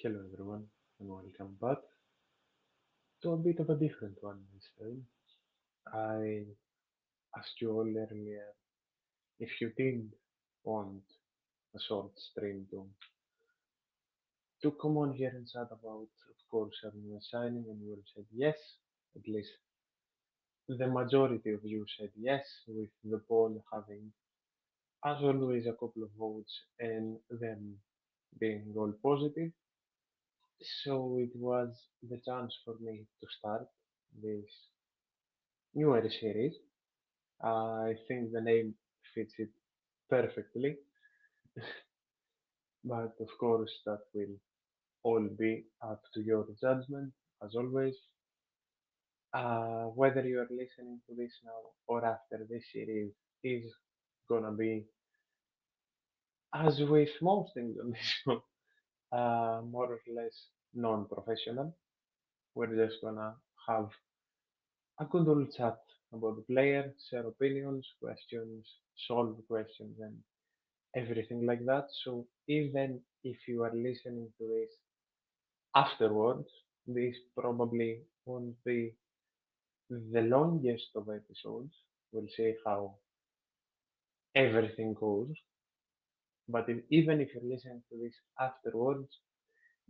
Hello everyone and welcome back to a bit of a different one this time. I asked you all earlier if you did want a short stream to come on here and chat about, of course, having a signing, and you all said yes. At least the majority of you said yes, with the poll having, as always, a couple of votes and them being all positive. So it was the chance for me to start this newer series. I think the name fits it perfectly, but of course that will all be up to your judgment, as always. Whether you are listening to this now or after this series is gonna be, as with most things on this show, more or less non-professional. We're just gonna have a good old chat about the player, share opinions, questions, solve questions, and everything like that. So even if you are listening to this afterwards, this probably won't be the longest of episodes. We'll see how everything goes. But even if you're listening to this afterwards,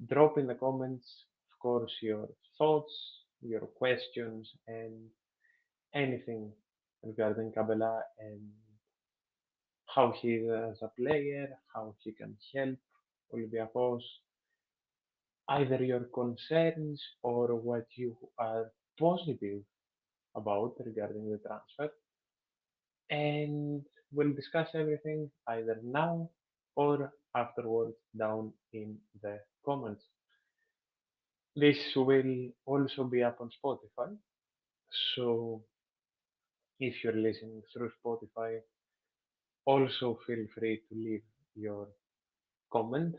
drop in the comments, of course, your thoughts, your questions, and anything regarding Cabela and how he is as a player, how he can help Olympiacos, either your concerns or what you are positive about regarding the transfer, and we'll discuss everything either now or afterwards down in the comments. This will also be up on Spotify, so if you're listening through Spotify, also feel free to leave your comment,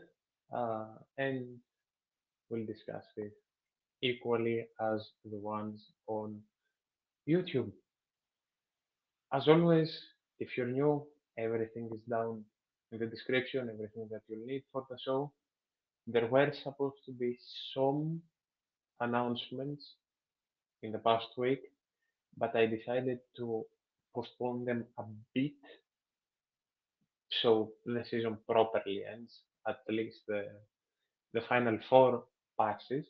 and we'll discuss this equally as the ones on YouTube. As always, if you're new, everything is down in the description, everything that you'll need for the show. There were supposed to be some announcements in the past week, but I decided to postpone them a bit so the season properly ends, at least the final four passes.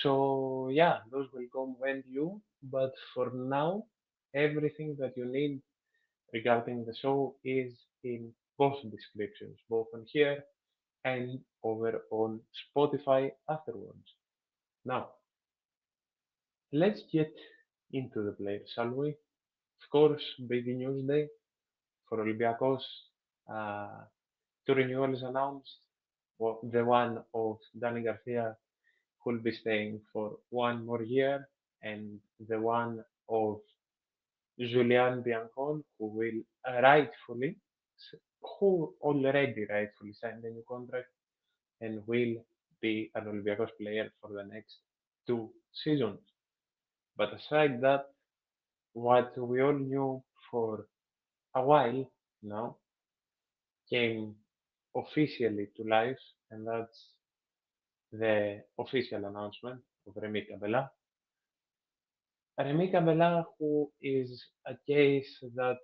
So yeah, those will come when due, but for now, everything that you need regarding the show is in both descriptions, both on here and over on Spotify afterwards. Now, let's get into the players, shall we? Of course, big news day for Olympiacos. Uh, Two renewals announced. Well, the one of Danny Garcia, who will be staying for one more year, and the one of Julian Biancon, who will rightfully, who already rightfully signed a new contract and will be an Olympiacos player for the next two seasons. But aside that, what we all knew for a while now came officially to life, and that's the official announcement of Remy Cabella. Remy Cabella, who is a case that,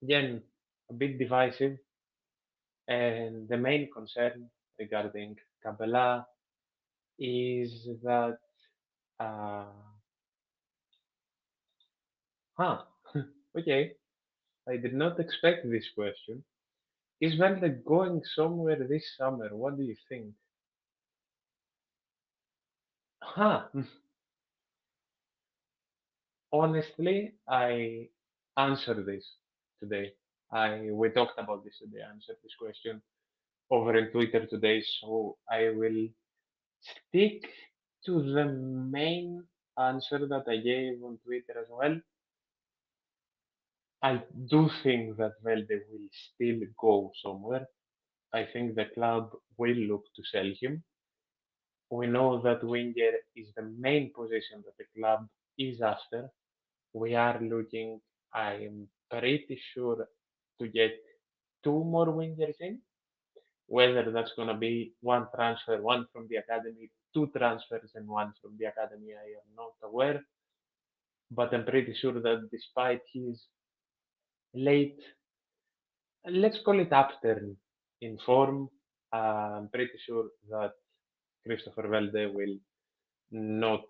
again, a bit divisive, and the main concern regarding Cabella is that, uh, huh, okay, I did not expect this question. Is Velde going somewhere this summer? What do you think? Huh, honestly, I answered this today. We talked about this today. I answered this question over in Twitter today, so I will stick to the main answer that I gave on Twitter as well. I do think that Velde will still go somewhere. I think the club will look to sell him. We know that winger is the main position that the club is after. We are looking, I am pretty sure, to get two more wingers in. Whether that's gonna be one transfer, one from the academy, two transfers, and one from the academy, I am not aware. But I'm pretty sure that despite his late, let's call it upturn in form, I'm pretty sure that Christopher Velde will not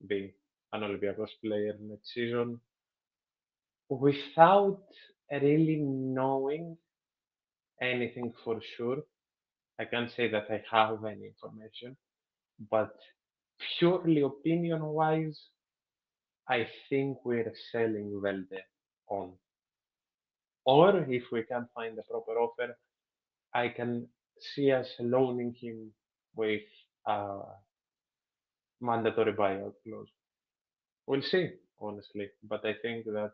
be an Olympiacos player next season without really knowing anything for sure. I can't say that I have any information, but purely opinion wise, I think we're selling Velde on. Or if we can't find a proper offer, I can see us loaning him with a mandatory buyout clause. We'll see, honestly, but I think that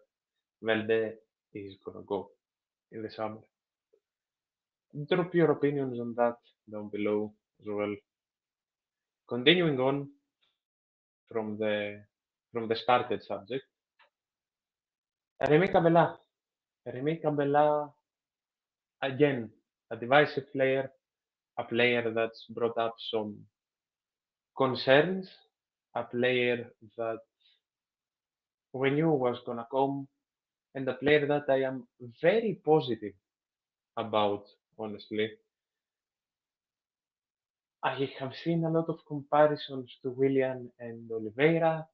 Velde is gonna go in the summer. Drop your opinions on that down below as well. Continuing on from the started subject, Remy Cabella. Remy Cabella again, a divisive player, a player that's brought up some concerns, a player that we knew was gonna come, and a player that I am very positive about, honestly. I have seen a lot of comparisons to William and Oliveira.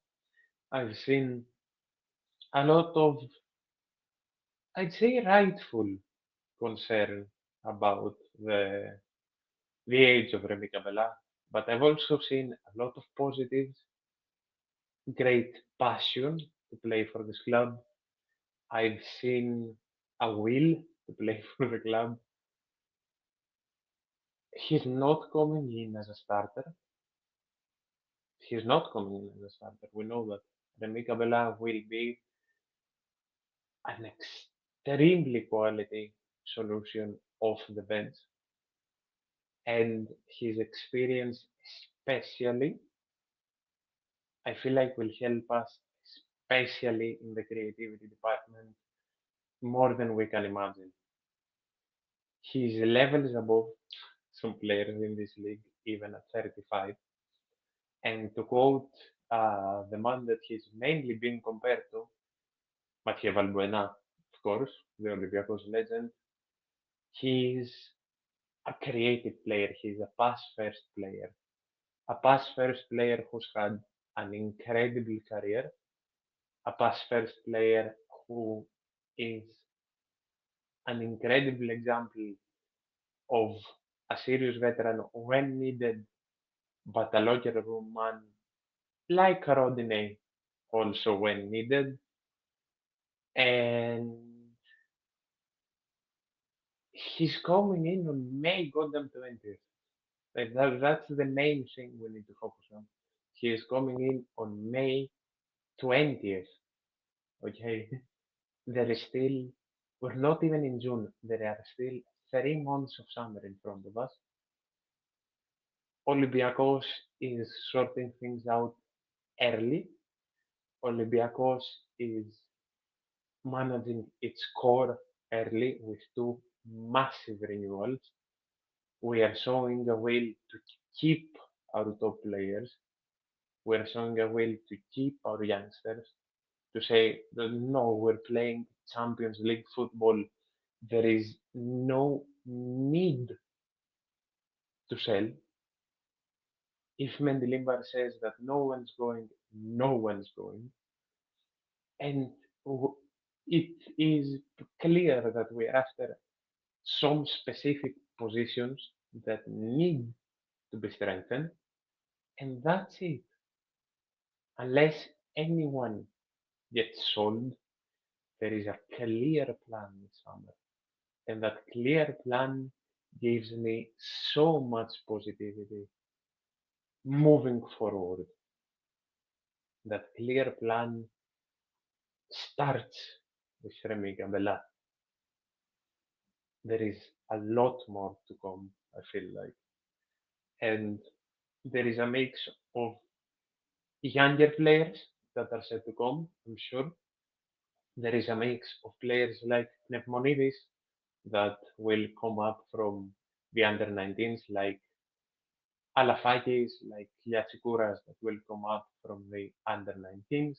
I've seen a lot of, I'd say, rightful concern about the age of Remy Cabella, but I've also seen a lot of positives, great passion to play for this club. I've seen a will to play for the club. He's not coming in as a starter. He's not coming in as a starter. We know that Remy Cabella will be an extremely quality solution off the bench, and his experience, especially, I feel like will help us, especially in the creativity department, more than we can imagine. He's levels above some players in this league, even at 35. And to quote the man that he's mainly being compared to, Mathieu Valbuena, of course, the Olympiacos legend, he's a creative player. He's a pass first player. A pass first player who's had an incredible career. A pass first player who is an incredible example of a serious veteran when needed, but a locker room man like Rodney also when needed. And he's coming in on May goddamn 20th. Like that's the main thing we need to focus on. He is coming in on May 20th. Okay, there is still, we're not even in June. There are still 3 months of summer in front of us. Olympiacos is sorting things out early. Olympiacos is managing its core early with two massive renewals. We are showing a will to keep our top players. We are showing a will to keep our youngsters. To say that no, we're playing Champions League football. There is no need to sell. If Mendelimbar says that no one's going, no one's going. And it is clear that we're after some specific positions that need to be strengthened, and that's it. Unless anyone gets sold, there is a clear plan this summer, and that clear plan gives me so much positivity moving forward. That clear plan starts with Remy Cabella. There is a lot more to come, I feel like, and there is a mix of younger players that are set to come, I'm sure. There is a mix of players like Nepmonidis that will come up from the under 19s like Alafakis, like Yatsikuras that will come up from the under 19s.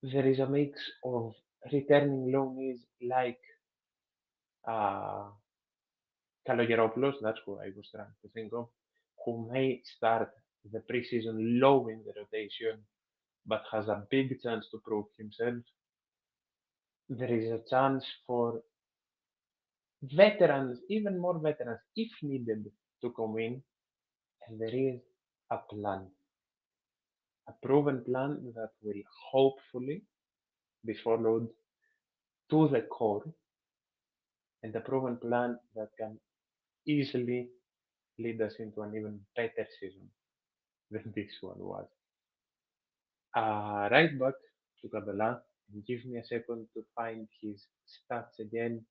There is a mix of returning loanees like uh, Kalogeropoulos, that's who I was trying to think of, who may start the preseason low in the rotation but has a big chance to prove himself. There is a chance for veterans, even more veterans, if needed, to come in, and there is a plan, a proven plan that will hopefully be followed to the core, and a proven plan that can easily lead us into an even better season than this one was. Right back to Cabella, and give me a second to find his stats again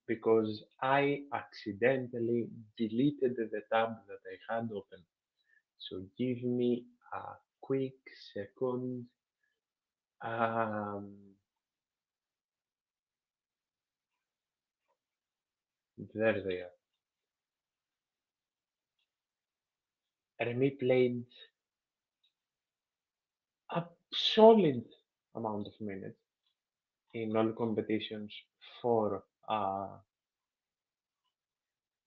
because I accidentally deleted the tab that I had open. So give me a quick second. Um, there they are. Remy played a solid amount of minutes in all competitions for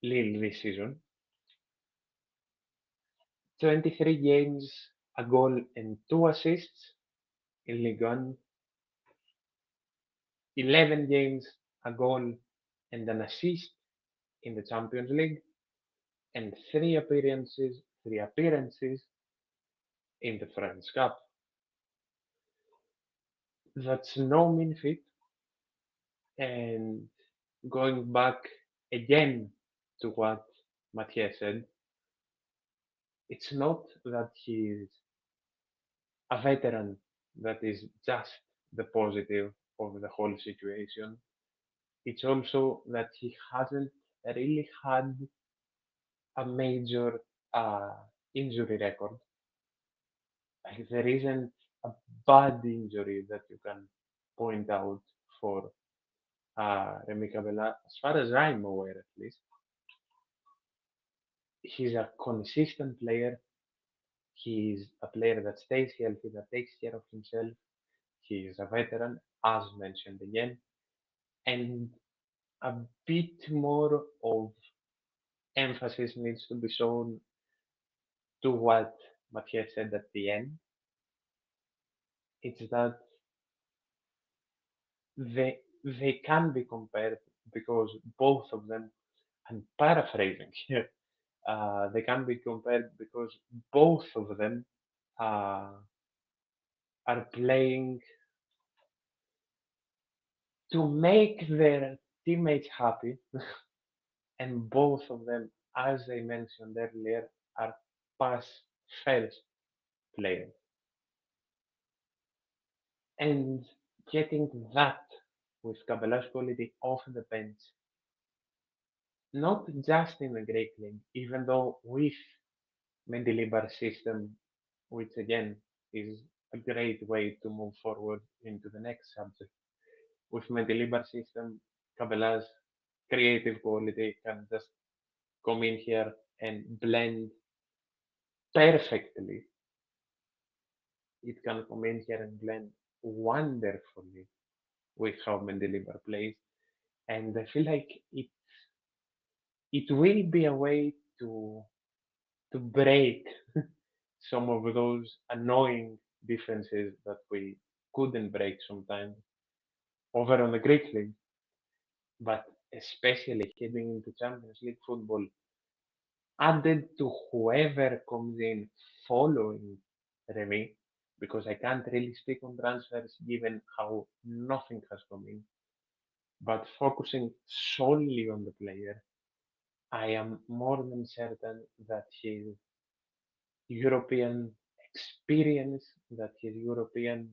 Lille this season. 23 games, a goal and two assists in Ligue 1. 11 games, a goal and an assist in the Champions League, and three appearances in the French Cup. That's no mean feat. And going back again to what Matthias said, it's not that he's a veteran that is just the positive of the whole situation. It's also that he hasn't really had a major uh, injury record. Like there isn't a bad injury that you can point out for Remy Cabella, as far as I'm aware at least. He's a consistent player. He's a player that stays healthy, that takes care of himself. He is a veteran, as mentioned again, and a bit more of emphasis needs to be shown to what Matthias said at the end. It's that they can be compared because both of them, I'm paraphrasing here, they can be compared because both of them uh, are playing to make their teammates happy, and both of them, as I mentioned earlier, are pass first players. And getting that with Cabella's quality off the bench, not just in the Greek league, even though with Mendilibar's system, which again is a great way to move forward into the next subject. With Mendilibar's system, Cabella's creative quality can just come in here and blend perfectly. It can come in here and blend wonderfully with how Mendilibar plays. And I feel like it will be a way to break some of those annoying defenses that we couldn't break sometimes over on the Greek league, but especially heading into Champions League football, added to whoever comes in following Remy, because I can't really speak on transfers given how nothing has come in, but focusing solely on the player, I am more than certain that his European experience, that his European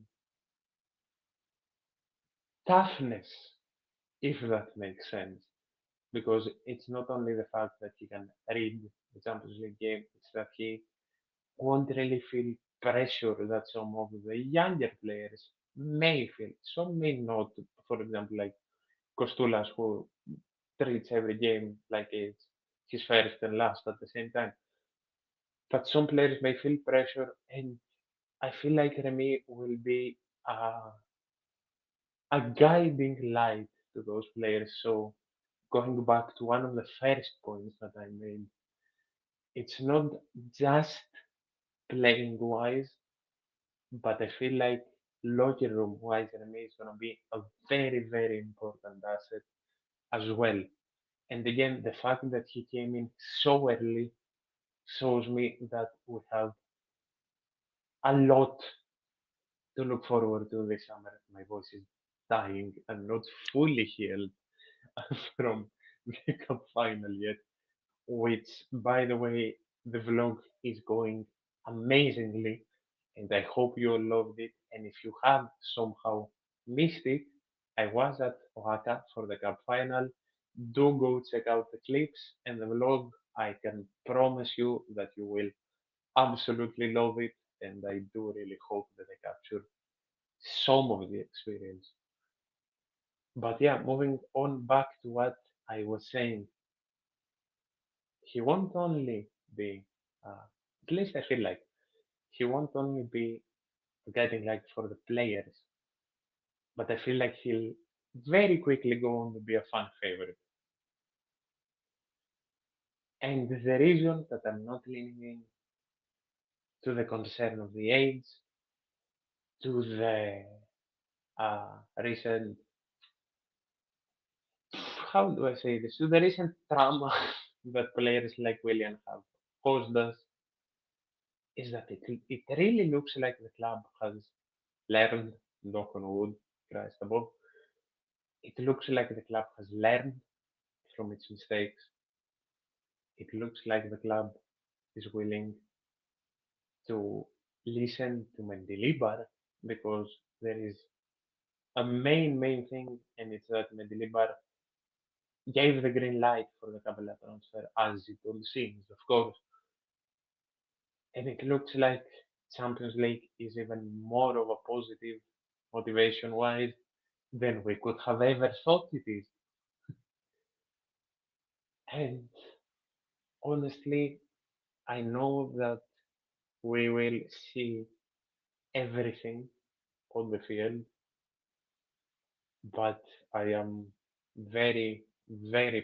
toughness, if that makes sense, because it's not only the fact that he can read the Champions League game, it's that he won't really feel pressure that some of the younger players may feel. Some may not, for example, like Kostulas, who treats every game like it's his first and last at the same time. But some players may feel pressure, and I feel like Remy will be a guiding light to those players. So going back to one of the first points that I made, it's not just playing wise, but I feel like locker room wise, Remy is going to be a very, very important asset as well. And again, the fact that he came in so early shows me that we have a lot to look forward to this summer. My voice is dying and not fully healed from the cup final yet, which, by the way, the vlog is going amazingly, and I hope you all loved it. And if you have somehow missed it, I was at Oaxaca for the cup final. Do go check out the clips and the vlog. I can promise you that you will absolutely love it, and I do really hope that I capture some of the experience. But yeah, moving on back to what I was saying, he won't only be, at least I feel like, he won't only be getting like for the players, but I feel like he'll very quickly go on to be a fan favorite. And the reason that I'm not leaning to the concern of the age, to the recent, how do I say this, to the recent trauma that players like William have caused us, is that it really looks like the club has learned, knock on wood, Christ above, it looks like the club has learned from its mistakes. It looks like the club is willing to listen to Mendilibar because there is a main thing, and it's that Mendilibar gave the green light for the Cabella transfer, as it all seems, of course. And it looks like Champions League is even more of a positive motivation wise than we could have ever thought it is. And honestly, I know that we will see everything on the field, but I am very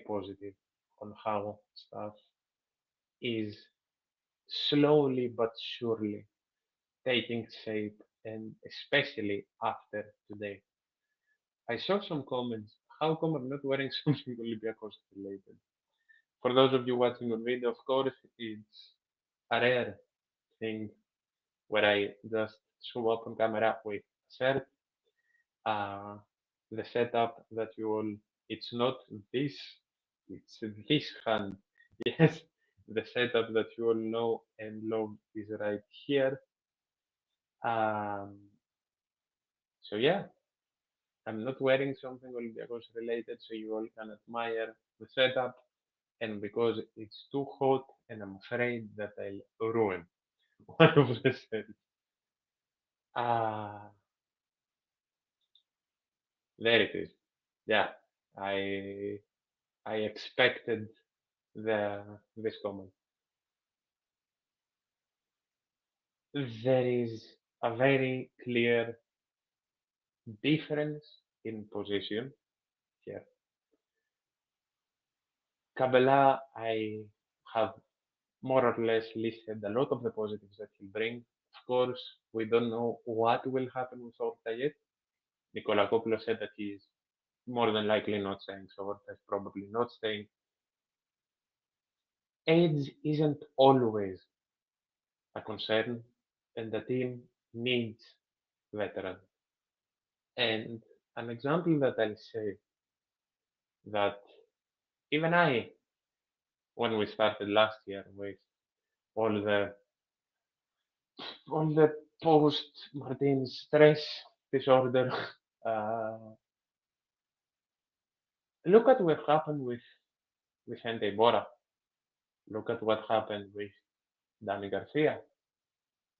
positive on how stuff is slowly but surely taking shape, and especially after today. I saw some comments. How come I'm not wearing something Olympiacos related? For those of you watching on video, of course, it's a rare thing where I just show up on camera with a shirt. Uh, the setup that you all, it's not this, it's this hand. Yes, the setup that you all know and love is right here. Um, so yeah, I'm not wearing something Olympiacos related, so you all can admire the setup. And because it's too hot, and I'm afraid that I'll ruin one of the sets. Ah, there it is. Yeah, I I expected this comment. There is a very clear difference in position here. Cabela, I have more or less listed a lot of the positives that he'll bring. Of course, we don't know what will happen with Horta yet. Nikolakopoulos said that he is more than likely not staying, so Horta is probably not staying. Age isn't always a concern, and the team needs veterans. And an example that I'll say that even I, when we started last year with all the all the post Martin stress disorder, uh, look at what happened with Hente Bora. Look at what happened with Dani Garcia.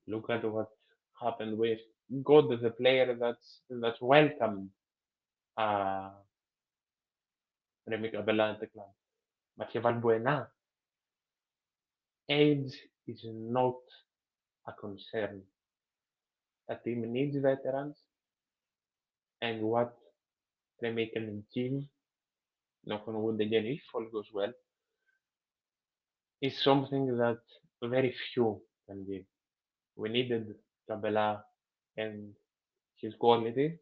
Look at what happened with God, the player that's welcomed uh, Remy Cabella at the club. But Valbuena, age is not a concern. A team needs veterans, and what Remy can give, knock on wood again, if all goes well, is something that very few can give. We needed Cabella and his quality,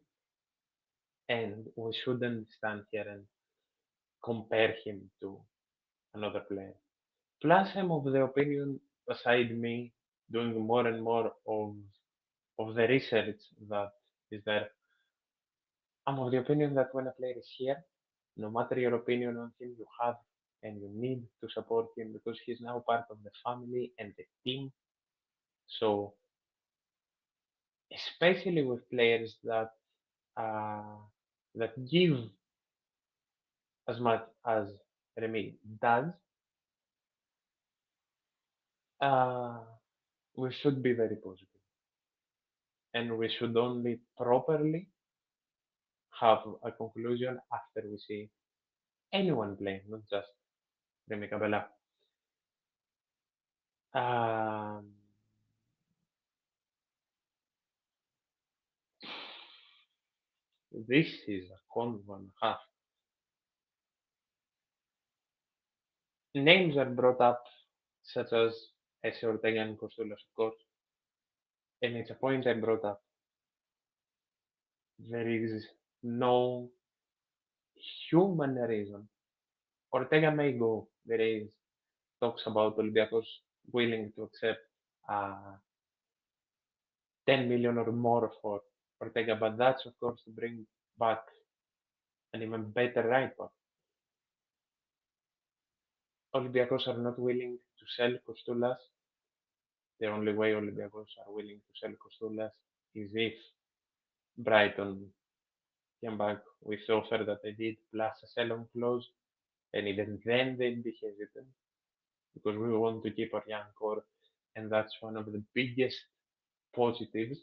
and we shouldn't stand here and compare him to another player. Plus, I'm of the opinion, beside me, doing more and more of the research that is there, I'm of the opinion that when a player is here, no matter your opinion on him, you have and you need to support him because he's now part of the family and the team. So, especially with players uh, that give as much as Remy does, uh, we should be very positive, and we should only properly have a conclusion after we see anyone play, not just Remy Cabella. Um, this is a convo and a half. Names are brought up, such as Ese Ortega and Costellos, of course, and it's a point I brought up. There is no human reason. Ortega may go. There is talks about Olympiacos willing to accept uh, 10 million or more for Ortega, but that's of course to bring back an even better right back. Olympiacos are not willing to sell Costellas. The only way Olympiacos are willing to sell Costellas is if Brighton came back with the offer that they did plus a sell-on clause, and even then they'd be hesitant because we want to keep our young core, and that's one of the biggest positives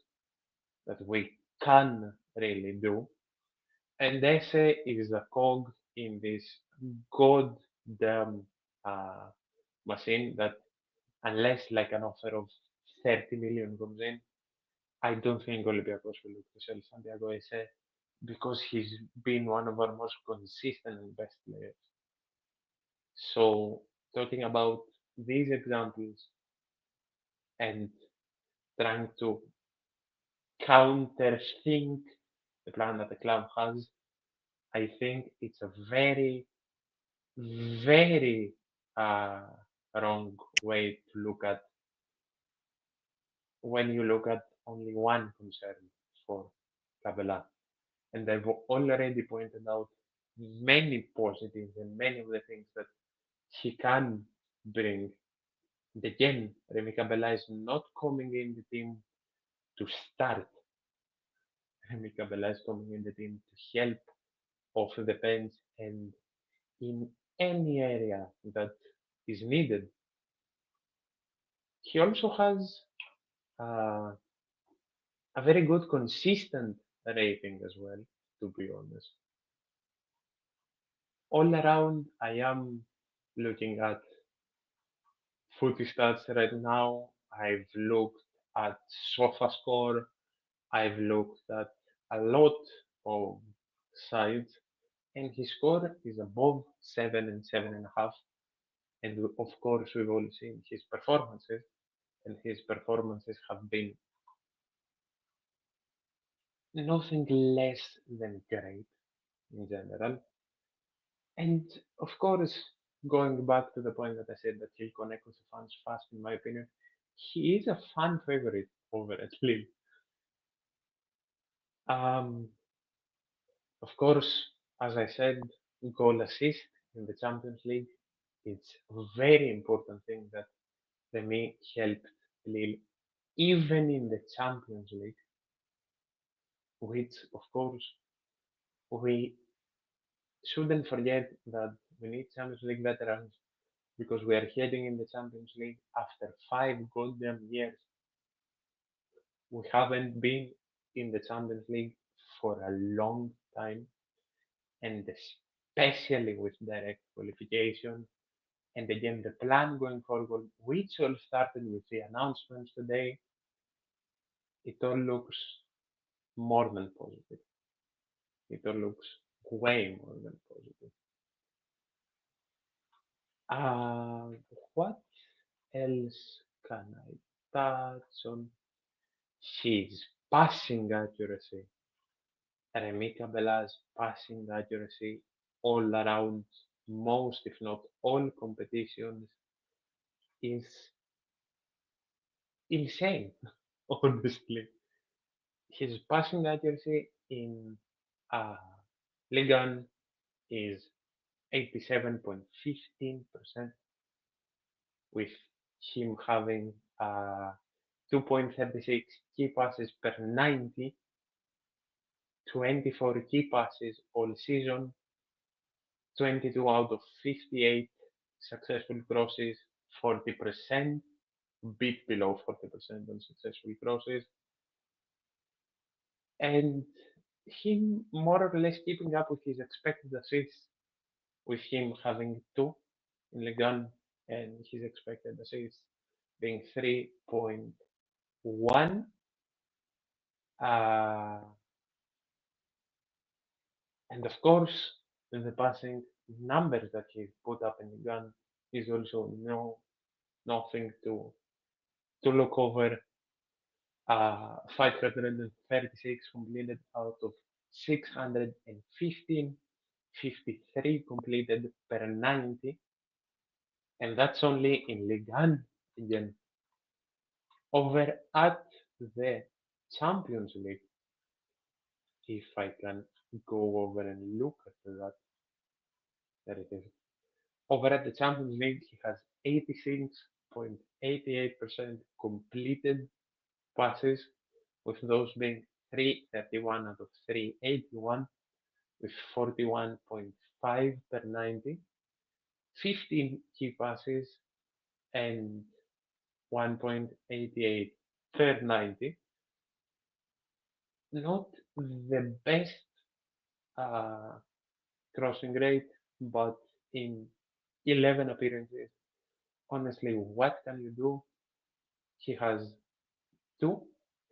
that we can really do. And Ese is a cog in this goddamn uh, machine that, unless like an offer of 30 million comes in, I don't think Olympiacos will look to sell Santiago Ese because he's been one of our most consistent and best players. So, talking about these examples and trying to counterthink the plan that the club has, I think it's a very, very wrong way to look at when you look at only one concern for Cabela. And I've already pointed out many positives and many of the things that he can bring. And again, Remy Cabella is not coming in the team to start. Remy Cabella is coming in the team to help off the bench and in any area that is needed. He also has uh, a very good consistent rating as well, to be honest. All around, I am looking at footy stats right now. I've looked at SofaScore. I've looked at a lot of sites, and his score is above 7 and 7.5. And of course, we've all seen his performances, and his performances have been nothing less than great in general. And of course, going back to the point that I said that he'll connect with the fans fast, in my opinion, he is a fan favorite over at Lille. Um, of course, as I said, goal assist in the Champions League, it's a very important thing that Remy helped Lille even in the Champions League, which of course we shouldn't forget that we need Champions League veterans because we are heading in the Champions League after 5 goddamn years. We haven't been in the Champions League for a long time, and especially with direct qualification. And again, the plan going forward, which all started with the announcements today, it all looks more than positive. It all looks way more than positive. Uh, what else can I touch on? His passing accuracy. Remy Cabella's passing accuracy all around most, if not all, competitions is insane, honestly. His passing accuracy in uh, Ligue 1 is 87.15%, with him having 2.36 key passes per 90, 24 key passes all season, 22 out of 58 successful crosses, 40%, bit below 40% on successful crosses, and him more or less keeping up with his expected assists, with him having two in Ligue 1 and his expected assists being 3.1. Uh, and of course, the passing numbers that he put up in Ligue 1 is also nothing to look over. 536 completed out of 615, 53 completed per 90, and that's only in Ligue 1 again. Over at the Champions League, if I can go over and look at that, there it is. Over at the Champions League, he has 86.88% completed passes, with those being 331 out of 381, with 41.5 per 90, 15 key passes, and 1.88 per 90. Not the best uh, crossing rate, but in 11 appearances, honestly, what can you do? He has two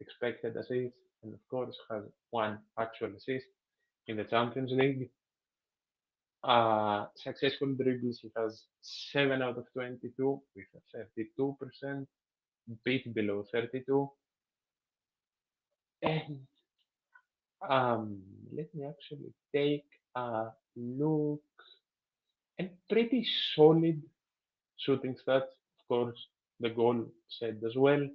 expected assists, and of course, has one actual assist in the Champions League. Successful dribbles, he has 7 out of 22 with a 32%, bit below 32. And let me actually take a look. And pretty solid shooting stats, of course, the goal said as well.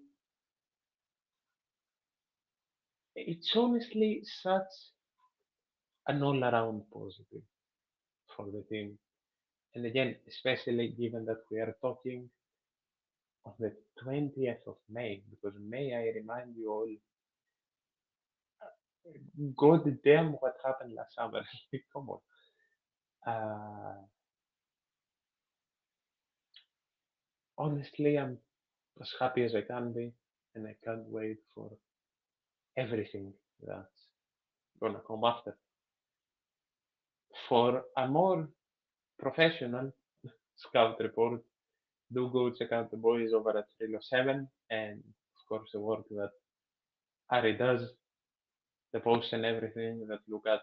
It's honestly such an all around positive for the team. And again, especially given that we are talking on the 20th of May, because May, I remind you all, god damn what happened last summer. Come on. Uh, Honestly, I'm as happy as I can be, and I can't wait for everything that's gonna come after. For a more professional scout report, do go check out the boys over at Thrylos 7, and of course the work that Ari does, the posts and everything that look at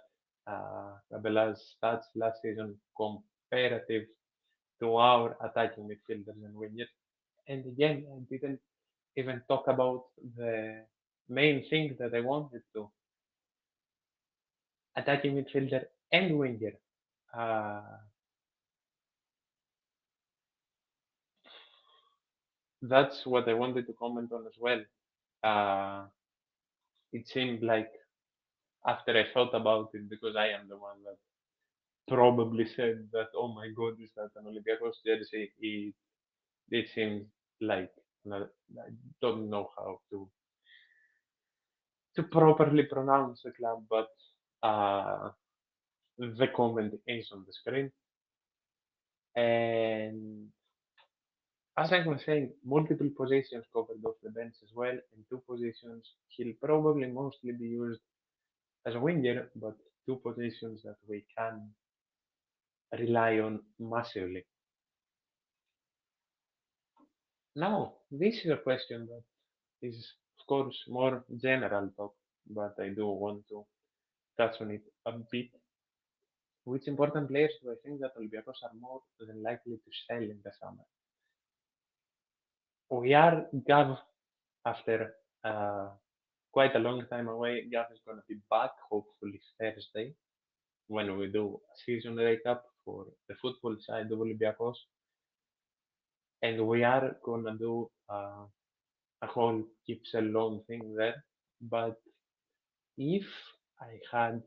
Cabella's stats last season comparative to our attacking midfielders and wingers. And again, I didn't even talk about the main thing that I wanted to, attacking midfielder and winger. Uh, that's what I wanted to comment on as well. Uh, it seemed like after I thought about it, because I am the one that probably said that, oh my god, is that an Olympiacos jersey? It seems like, I don't know how to properly pronounce the club, but uh, the comment is on the screen. And as I was saying, multiple positions covered off the bench as well. In two positions, he'll probably mostly be used as a winger, but two positions that we can rely on massively. Now, this is a question that is, of course, more general talk, but I do want to touch on it a bit. Which important players do I think that Olympiacos are more than likely to sell in the summer? We are Gav after uh, quite a long time away. Gav is going to be back hopefully Thursday when we do a season recap for the football side of Olympiacos, and we are going to do a whole keeps alone thing there. But if I had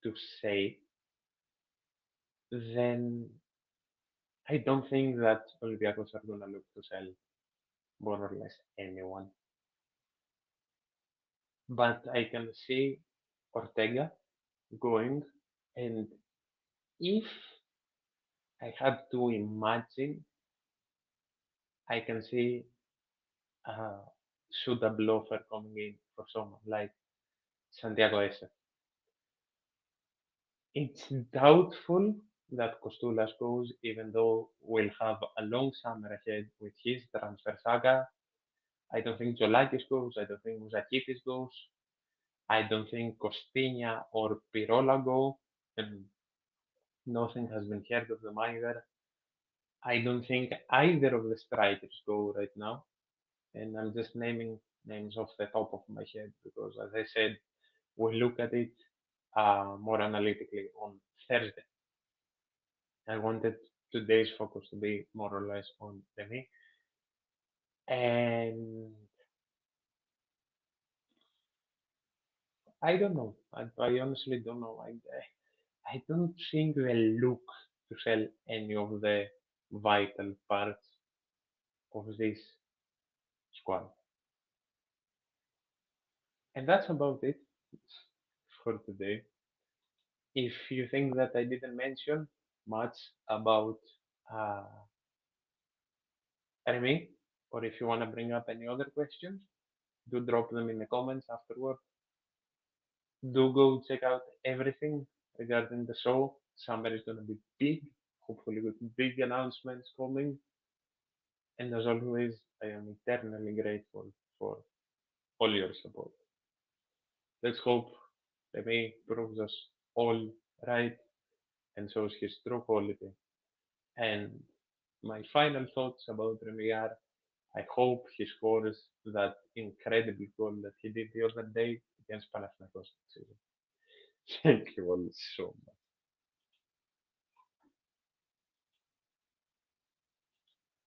to say, then I don't think that Olympiacos are going to look to sell more or less anyone. But I can see Ortega going, and if I had to imagine, I can see a suitable offer coming in for someone like Santiago Esse. It's doubtful that Costulas goes, even though we'll have a long summer ahead with his transfer saga. I don't think Jolakis goes. I don't think Mouzakitis goes. I don't think Costinha or Pirola go. And nothing has been heard of them either. I don't think either of the strikers go right now. And I'm just naming names off the top of my head because, as I said, we'll look at it more analytically on Thursday. I wanted today's focus to be more or less on Remy. And I don't know. I honestly don't know. I don't think they look to sell any of the vital parts of this squad. And that's about it for today. If you think that I didn't mention much about uh, Remy, or if you want to bring up any other questions, do drop them in the comments afterward. Do go check out everything regarding the show. Summer is going to be big, hopefully with big announcements coming. And as always, I am eternally grateful for all your support. Let's hope Remy proves us all right and shows his true quality. And my final thoughts about Remy are I hope he scores that incredible goal that he did the other day against Panathinaikos. Thank you all so much.